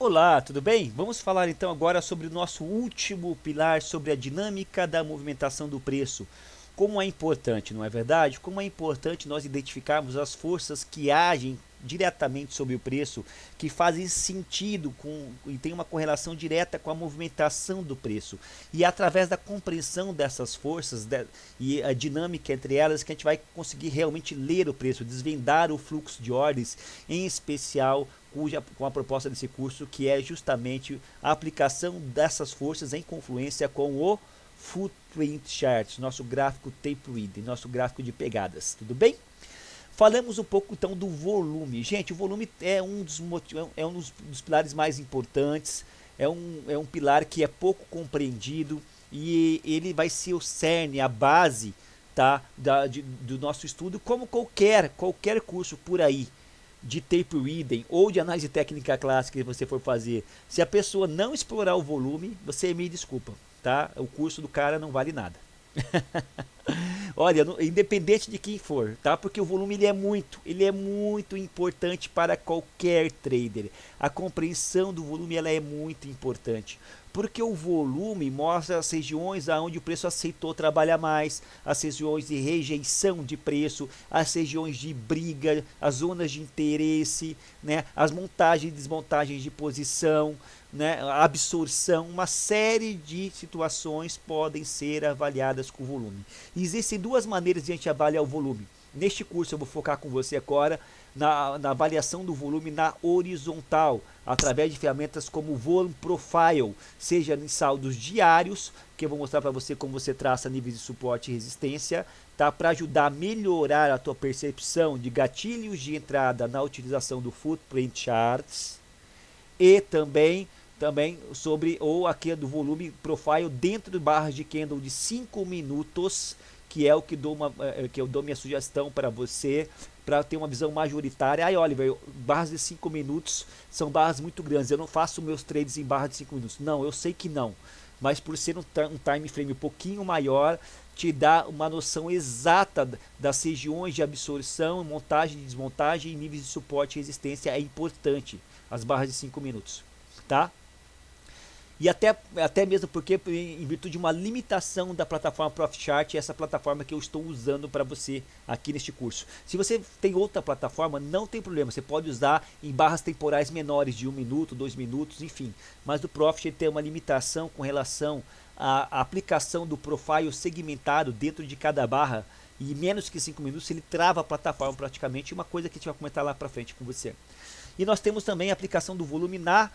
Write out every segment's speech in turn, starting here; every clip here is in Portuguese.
Olá, tudo bem? Vamos falar então agora sobre o nosso último pilar, sobre a dinâmica da movimentação do preço. Como é importante, não é verdade? Como é importante nós identificarmos as forças que agem diretamente sobre o preço, que fazem sentido e tem uma correlação direta com a movimentação do preço. E é através da compreensão dessas forças e a dinâmica entre elas que a gente vai conseguir realmente ler o preço, desvendar o fluxo de ordens, em especial com a proposta desse curso, que é justamente a aplicação dessas forças em confluência com o Footprint Charts, nosso gráfico tape reading, nosso gráfico de pegadas, tudo bem? Falamos um pouco então do volume. Gente, o volume é um dos pilares mais importantes, é um pilar que é pouco compreendido e ele vai ser o cerne, a base, tá, do nosso estudo, como qualquer curso por aí de tape reading ou de análise técnica clássica que você for fazer. Se a pessoa não explorar o volume, você me desculpa, tá? O curso do cara não vale nada. Olha, independente de quem for, tá? Porque o volume ele é muito importante para qualquer trader. A compreensão do volume ela é muito importante. Porque o volume mostra as regiões onde o preço aceitou trabalhar mais, as regiões de rejeição de preço, as regiões de briga, as zonas de interesse, né? As montagens e desmontagens de posição, né? A absorção, uma série de situações podem ser avaliadas com o volume. E existem duas maneiras de a gente avaliar o volume. Neste curso eu vou focar com você agora na avaliação do volume na horizontal, através de ferramentas como o Volume Profile, seja em saldos diários, que eu vou mostrar para você como você traça níveis de suporte e resistência, tá? Para ajudar a melhorar a tua percepção de gatilhos de entrada na utilização do Footprint Charts, e também sobre ou aqui do volume profile dentro de barras de candle de 5 minutos, que é o que eu dou minha sugestão para você, para ter uma visão majoritária. Aí, Oliver, barras de 5 minutos são barras muito grandes, eu não faço meus trades em barras de 5 minutos. Não, eu sei que não, mas por ser um time frame um pouquinho maior, te dá uma noção exata das regiões de absorção, montagem e desmontagem e níveis de suporte e resistência. É importante as barras de 5 minutos, tá? E até mesmo porque em virtude de uma limitação da plataforma ProfitChart, essa plataforma que eu estou usando para você aqui neste curso. Se você tem outra plataforma, não tem problema, você pode usar em barras temporais menores de 1 minuto, 2 minutos, enfim. Mas o Profit tem uma limitação com relação à aplicação do profile segmentado dentro de cada barra, e menos que 5 minutos ele trava a plataforma praticamente, uma coisa que a gente vai comentar lá para frente com você. E nós temos também a aplicação do volume na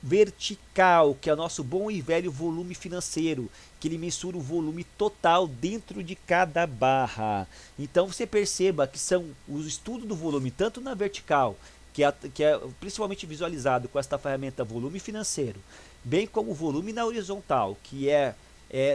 vertical, que é o nosso bom e velho volume financeiro, que ele mensura o volume total dentro de cada barra. Então você perceba que são os estudos do volume, tanto na vertical, que é principalmente visualizado com esta ferramenta volume financeiro, bem como o volume na horizontal, que é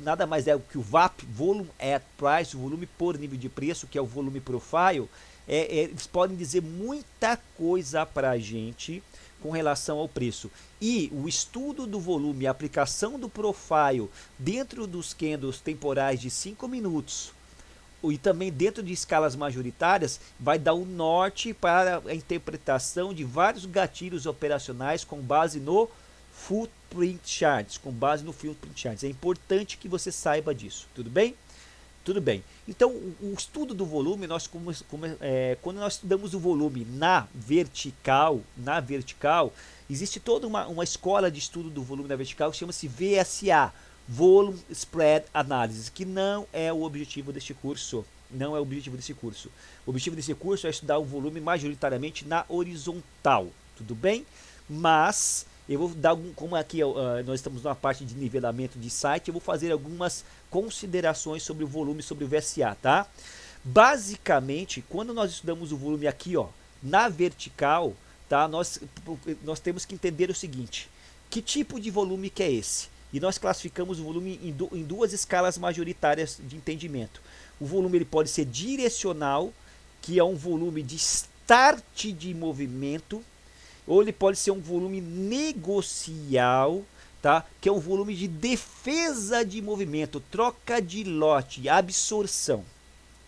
nada mais é que o VAP, Volume at Price, o volume por nível de preço, que é o volume profile. Eles podem dizer muita coisa para a gente com relação ao preço. E o estudo do volume, a aplicação do profile dentro dos candles temporais de 5 minutos e também dentro de escalas majoritárias, vai dar o norte para a interpretação de vários gatilhos operacionais com base no Footprint Charts, É importante que você saiba disso, tudo bem? Tudo bem. Então, o estudo do volume, quando nós estudamos o volume na vertical, existe toda uma escola de estudo do volume na vertical que chama-se VSA, Volume Spread Analysis, que não é o objetivo deste curso. Não é o objetivo desse curso. O objetivo desse curso é estudar o volume majoritariamente na horizontal, tudo bem? Mas eu vou dar como aqui nós estamos numa parte de nivelamento de site, eu vou fazer algumas considerações sobre o volume, sobre o VSA, tá? Basicamente, quando nós estudamos o volume aqui, ó, na vertical, tá? Nós temos que entender o seguinte: que tipo de volume que é esse? E nós classificamos o volume em duas escalas majoritárias de entendimento. O volume ele pode ser direcional, que é um volume de start de movimento, ou ele pode ser um volume negocial, tá? Que é um volume de defesa de movimento, troca de lote, absorção,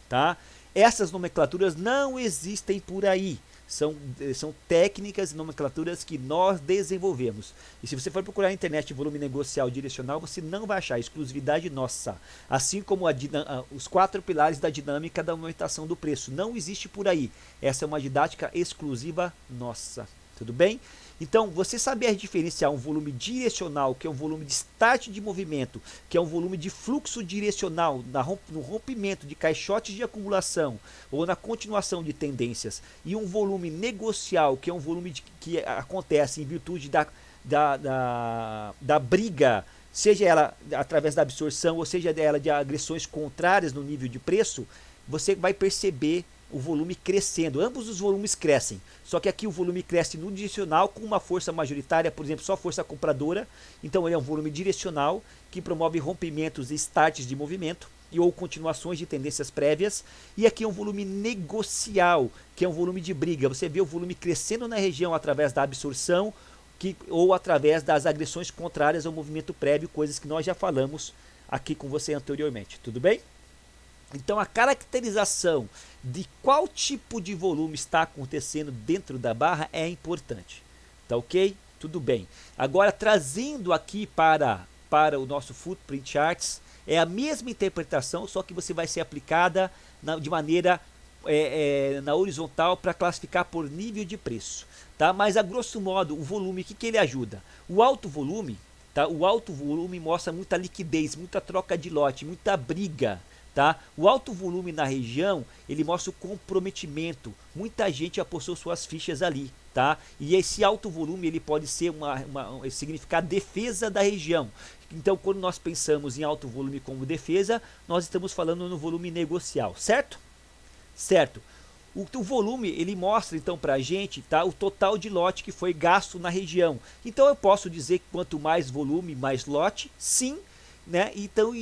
tá? Essas nomenclaturas não existem por aí, São técnicas e nomenclaturas que nós desenvolvemos. E se você for procurar na internet volume negocial direcional, você não vai achar, exclusividade nossa. Assim como os 4 pilares da dinâmica da movimentação do preço. Não existe por aí. Essa é uma didática exclusiva nossa. Tudo bem? Então, você saber diferenciar um volume direcional, que é um volume de start de movimento, que é um volume de fluxo direcional no rompimento de caixotes de acumulação ou na continuação de tendências, e um volume negocial, que é um volume que acontece em virtude da briga, seja ela através da absorção ou seja ela de agressões contrárias no nível de preço, você vai perceber o volume crescendo. Ambos os volumes crescem, só que aqui o volume cresce no direcional com uma força majoritária, por exemplo, só força compradora. Então ele é um volume direcional que promove rompimentos e starts de movimento ou continuações de tendências prévias. E aqui é um volume negocial, que é um volume de briga. Você vê o volume crescendo na região através da absorção ou através das agressões contrárias ao movimento prévio, coisas que nós já falamos aqui com você anteriormente. Tudo bem? Então a caracterização de qual tipo de volume está acontecendo dentro da barra é importante. Tá ok? Tudo bem. Agora trazendo aqui para o nosso Footprint Charts, é a mesma interpretação, só que você vai ser aplicada de maneira na horizontal para classificar por nível de preço. Tá? Mas a grosso modo, o volume, o que ele ajuda? O alto volume, tá? O alto volume mostra muita liquidez, muita troca de lote, muita briga. Tá? O alto volume na região, ele mostra o comprometimento, muita gente apostou suas fichas ali, tá? E esse alto volume ele pode ser significar defesa da região. Então quando nós pensamos em alto volume como defesa, nós estamos falando no volume negocial, certo? Certo. O volume ele mostra então para a gente, tá, o total de lote que foi gasto na região. Então eu posso dizer que quanto mais volume, mais lote, sim. Né? Então,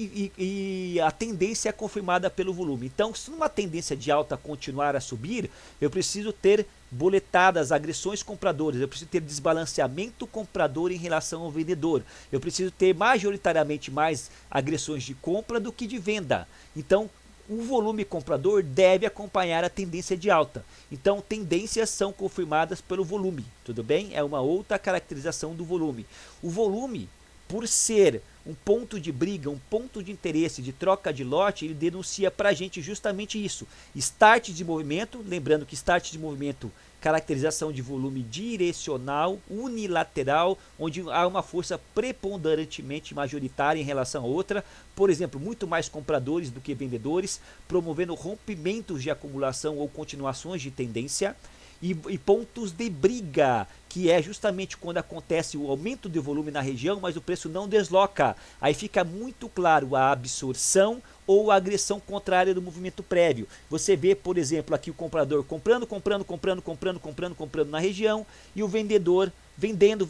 a tendência é confirmada pelo volume. Então, se uma tendência de alta continuar a subir, eu preciso ter boletadas, agressões compradoras, eu preciso ter desbalanceamento comprador em relação ao vendedor, eu preciso ter majoritariamente mais agressões de compra do que de venda. Então, o volume comprador deve acompanhar a tendência de alta. Então, tendências são confirmadas pelo volume, tudo bem? É uma outra caracterização do volume. O volume, por ser um ponto de briga, um ponto de interesse, de troca de lote, ele denuncia para a gente justamente isso. Start de movimento, lembrando que start de movimento, caracterização de volume direcional, unilateral, onde há uma força preponderantemente majoritária em relação a outra, por exemplo, muito mais compradores do que vendedores, promovendo rompimentos de acumulação ou continuações de tendência. E pontos de briga, que é justamente quando acontece o aumento de volume na região, mas o preço não desloca. Aí fica muito claro a absorção ou a agressão contrária do movimento prévio. Você vê, por exemplo, aqui o comprador comprando na região e o vendedor vendendo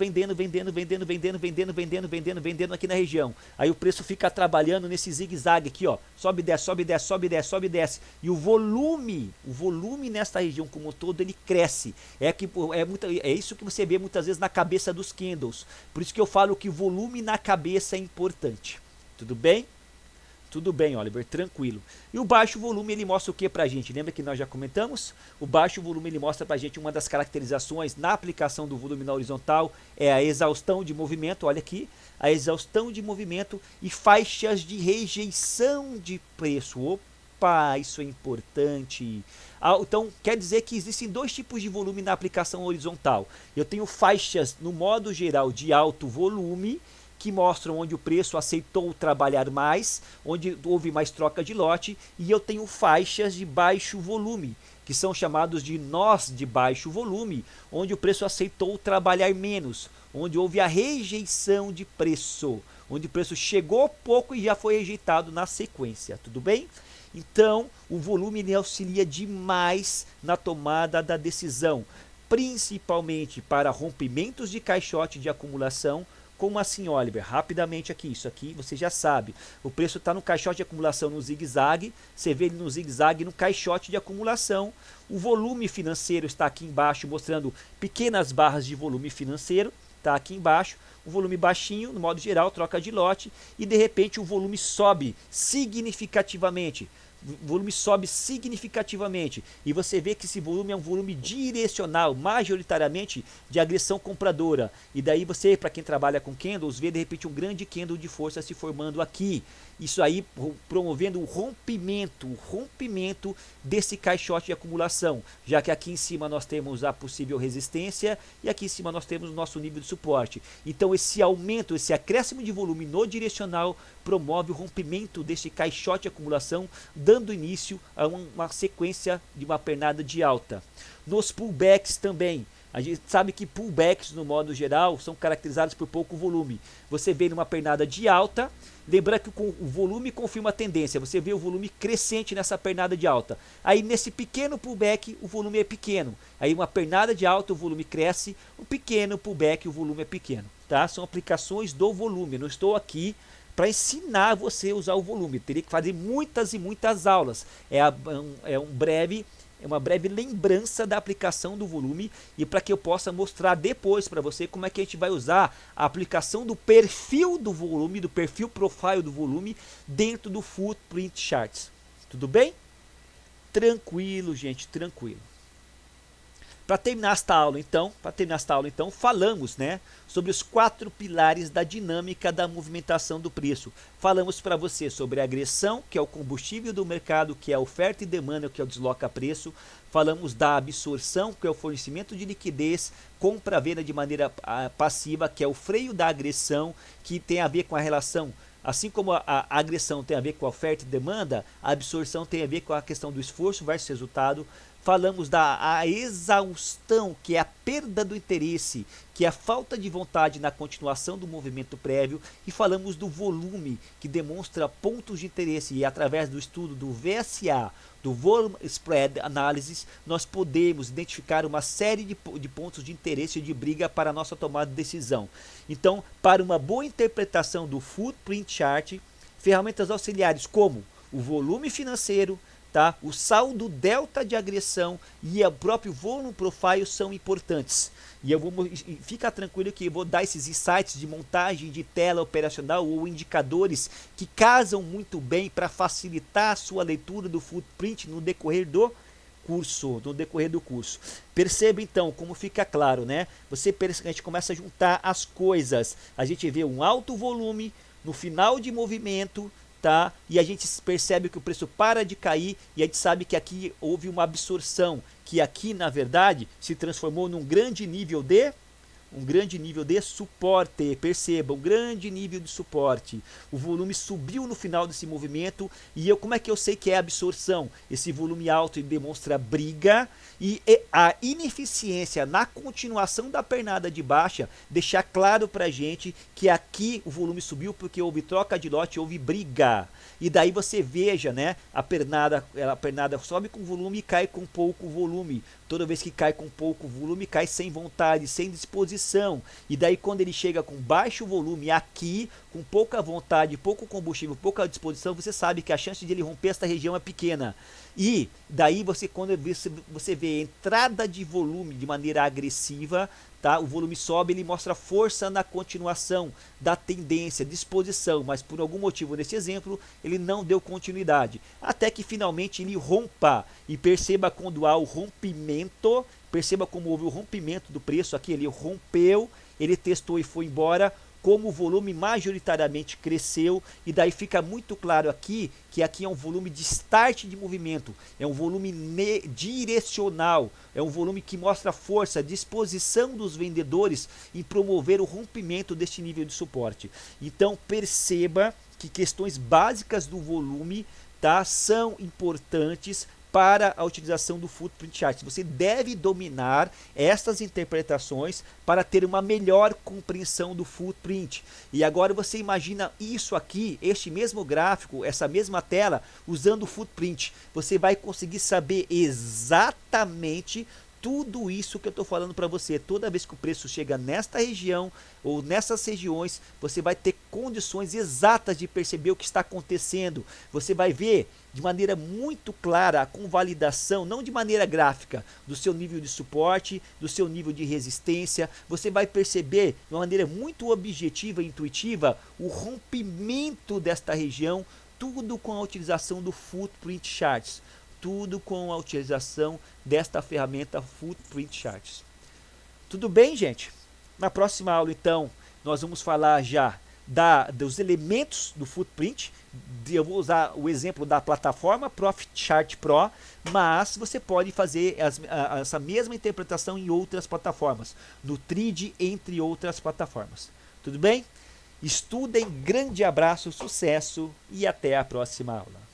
aqui na região. Aí o preço fica trabalhando nesse zigue-zague aqui, ó, sobe, desce, sobe, desce, sobe, desce, sobe, desce. E o volume nesta região como um todo, ele cresce. É isso que você vê muitas vezes na cabeça dos candles. Por isso que eu falo que o volume na cabeça é importante. Tudo bem? Tudo bem, Oliver, tranquilo. E o baixo volume ele mostra o que pra gente? Lembra que nós já comentamos? O baixo volume ele mostra pra gente uma das caracterizações na aplicação do volume na horizontal é a exaustão de movimento, olha aqui, a exaustão de movimento e faixas de rejeição de preço. Opa, isso é importante. Então, quer dizer que existem dois tipos de volume na aplicação horizontal. Eu tenho faixas no modo geral de alto volume, que mostram onde o preço aceitou trabalhar mais, onde houve mais troca de lote, e eu tenho faixas de baixo volume, que são chamados de nós de baixo volume, onde o preço aceitou trabalhar menos, onde houve a rejeição de preço, onde o preço chegou pouco e já foi rejeitado na sequência, tudo bem? Então, o volume ele auxilia demais na tomada da decisão, principalmente para rompimentos de caixote de acumulação. Como assim, Oliver? Rapidamente aqui, isso aqui você já sabe. O preço está no caixote de acumulação no zigue-zague, você vê ele no zigue-zague no caixote de acumulação. O volume financeiro está aqui embaixo, mostrando pequenas barras de volume financeiro, está aqui embaixo. O volume baixinho, no modo geral, troca de lote, e de repente o volume sobe significativamente. o volume sobe significativamente e você vê que esse volume é um volume direcional, majoritariamente de agressão compradora. E daí você, para quem trabalha com candles, vê de repente um grande candle de força se formando aqui. Isso aí promovendo o rompimento desse caixote de acumulação, já que aqui em cima nós temos a possível resistência e aqui em cima nós temos o nosso nível de suporte. Então esse aumento, esse acréscimo de volume no direcional promove o rompimento desse caixote de acumulação, dando início a uma sequência de uma pernada de alta. Nos pullbacks também, a gente sabe que pullbacks no modo geral são caracterizados por pouco volume. Você vê numa pernada de alta, lembrando que o volume confirma a tendência, você vê o volume crescente nessa pernada de alta. Aí nesse pequeno pullback o volume é pequeno. Aí uma pernada de alta o volume cresce, um pequeno pullback o volume é pequeno. Tá? São aplicações do volume, eu não estou aqui para ensinar você a usar o volume. Teria que fazer muitas e muitas aulas. É uma breve lembrança da aplicação do volume e para que eu possa mostrar depois para você como é que a gente vai usar a aplicação do perfil do volume, do perfil profile do volume dentro do Footprint Charts. Tudo bem? Tranquilo, gente, tranquilo. Para terminar esta aula, então, falamos, né, sobre os 4 pilares da dinâmica da movimentação do preço. Falamos para você sobre a agressão, que é o combustível do mercado, que é a oferta e demanda, que é o desloca-preço. Falamos da absorção, que é o fornecimento de liquidez, compra-venda de maneira passiva, que é o freio da agressão, que tem a ver com a relação. Assim como a agressão tem a ver com a oferta e demanda, a absorção tem a ver com a questão do esforço versus resultado. Falamos da exaustão, que é a perda do interesse, que é a falta de vontade na continuação do movimento prévio, e falamos do volume, que demonstra pontos de interesse, e através do estudo do VSA, do Volume Spread Analysis, nós podemos identificar uma série de pontos de interesse e de briga para a nossa tomada de decisão. Então, para uma boa interpretação do Footprint Chart, ferramentas auxiliares como o volume financeiro, tá? O saldo delta de agressão e o próprio volume profile são importantes. E fica tranquilo que eu vou dar esses insights de montagem de tela operacional ou indicadores que casam muito bem para facilitar a sua leitura do footprint no decorrer do curso. Perceba então como fica claro, né? A gente começa a juntar as coisas. A gente vê um alto volume no final de movimento, tá? E a gente percebe que o preço para de cair e a gente sabe que aqui houve uma absorção, que aqui na verdade se transformou num grande nível de suporte. Perceba, um grande nível de suporte. O volume subiu no final desse movimento e como é que eu sei que é absorção? Esse volume alto demonstra briga e a ineficiência na continuação da pernada de baixa deixar claro pra gente que aqui o volume subiu porque houve troca de lote, houve briga. E daí você veja, né, a pernada sobe com volume e cai com pouco volume. Toda vez que cai com pouco volume, cai sem vontade, sem disposição. E daí quando ele chega com baixo volume aqui, com pouca vontade, pouco combustível, pouca disposição, você sabe que a chance de ele romper esta região é pequena. E daí quando você vê entrada de volume de maneira agressiva, tá? O volume sobe, ele mostra força na continuação da tendência, disposição, mas por algum motivo nesse exemplo ele não deu continuidade, até que finalmente ele rompa. E perceba quando há o rompimento, perceba como houve o rompimento do preço aqui, ele rompeu, ele testou e foi embora, como o volume majoritariamente cresceu, e daí fica muito claro aqui que aqui é um volume de start de movimento, é um volume direcional, é um volume que mostra força, disposição dos vendedores em promover o rompimento deste nível de suporte. Então perceba que questões básicas do volume, tá, são importantes para a utilização do Footprint Chart. Você deve dominar estas interpretações para ter uma melhor compreensão do Footprint. E agora você imagina isso aqui, este mesmo gráfico, essa mesma tela, usando o Footprint. Você vai conseguir saber exatamente tudo isso que eu estou falando para você. Toda vez que o preço chega nesta região ou nessas regiões, você vai ter condições exatas de perceber o que está acontecendo. Você vai ver de maneira muito clara a convalidação, não de maneira gráfica, do seu nível de suporte, do seu nível de resistência. Você vai perceber de uma maneira muito objetiva e intuitiva o rompimento desta região tudo com a utilização do Footprint Charts, tudo com a utilização desta ferramenta Footprint Charts. Tudo bem, gente? Na próxima aula, então, nós vamos falar já dos elementos do Footprint. Eu vou usar o exemplo da plataforma Profit Chart Pro, mas você pode fazer essa mesma interpretação em outras plataformas, no Trid, entre outras plataformas. Tudo bem? Estudem, grande abraço, sucesso e até a próxima aula.